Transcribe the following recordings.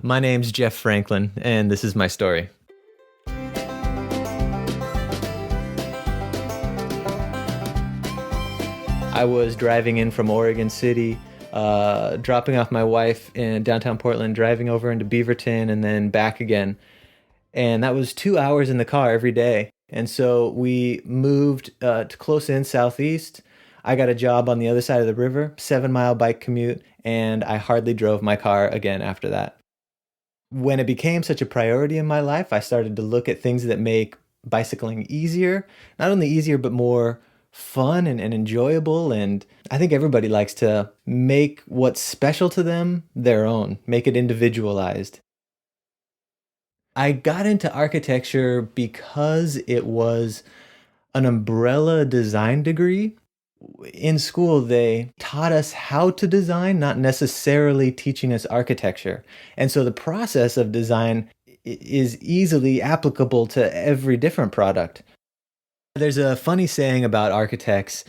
My name's Geof Franklin, and this is my story. I was driving in from Oregon City, dropping off my wife in downtown Portland, driving over into Beaverton, and then back again. And that was 2 hours in the car every day. And so we moved to close in southeast. I got a job on the other side of the river, 7 mile bike commute, and I hardly drove my car again after that. When it became such a priority in my life, I started to look at things that make bicycling easier, not only easier, but more fun and enjoyable. And I think everybody likes to make what's special to them their own, make it individualized. I got into architecture because it was an umbrella design degree. In school, they taught us how to design, not necessarily teaching us architecture. And so the process of design is easily applicable to every different product. There's a funny saying about architects.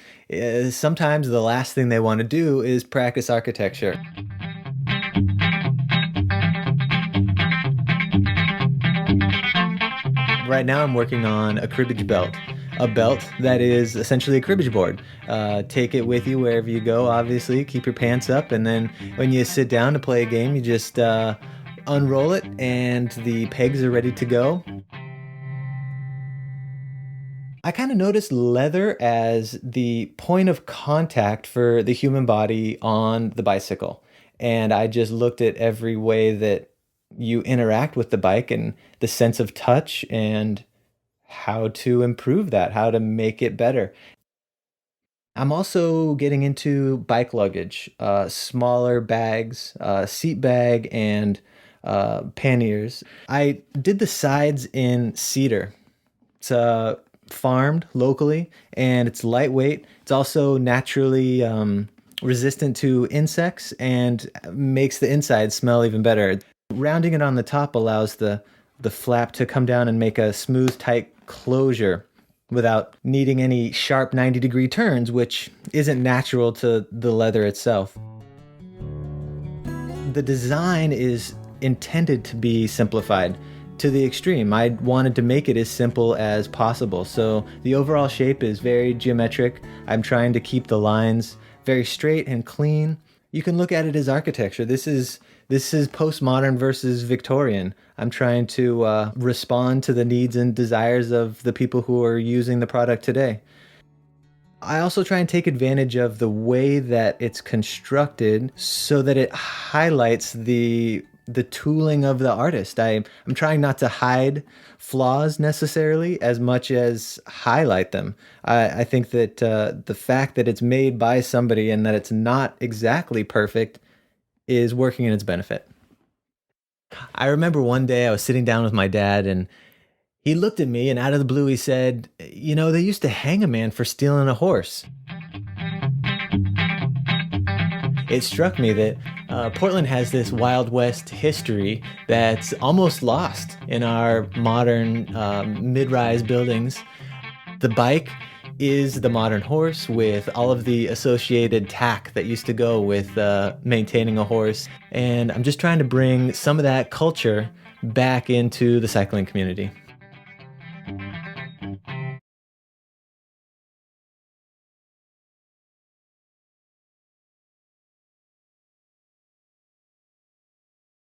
Sometimes the last thing they want to do is practice architecture. Right now I'm working on a cribbage belt. A belt that is essentially a cribbage board. Take it with you wherever you go, obviously. Keep your pants up, and then when you sit down to play a game, you just unroll it, and the pegs are ready to go. I kind of noticed leather as the point of contact for the human body on the bicycle. And I just looked at every way that you interact with the bike and the sense of touch and how to improve that, how to make it better. I'm also getting into bike luggage, smaller bags, seat bag, and panniers. I did the sides in cedar. It's farmed locally, and it's lightweight. It's also naturally resistant to insects and makes the inside smell even better. Rounding it on the top allows the flap to come down and make a smooth, tight closure without needing any sharp 90-degree turns, which isn't natural to the leather itself. The design is intended to be simplified to the extreme. I wanted to make it as simple as possible. So the overall shape is very geometric. I'm trying to keep the lines very straight and clean. You can look at it as architecture. This is postmodern versus Victorian. I'm trying to respond to the needs and desires of the people who are using the product today. I also try and take advantage of the way that it's constructed so that it highlights the tooling of the artist. I'm trying not to hide flaws necessarily as much as highlight them. I think that the fact that it's made by somebody and that it's not exactly perfect is working in its benefit. I remember one day I was sitting down with my dad, and he looked at me, and out of the blue he said, "You know, they used to hang a man for stealing a horse." It struck me that Portland has this Wild West history that's almost lost in our modern mid-rise buildings. The bike is the modern horse with all of the associated tack that used to go with maintaining a horse. And I'm just trying to bring some of that culture back into the cycling community.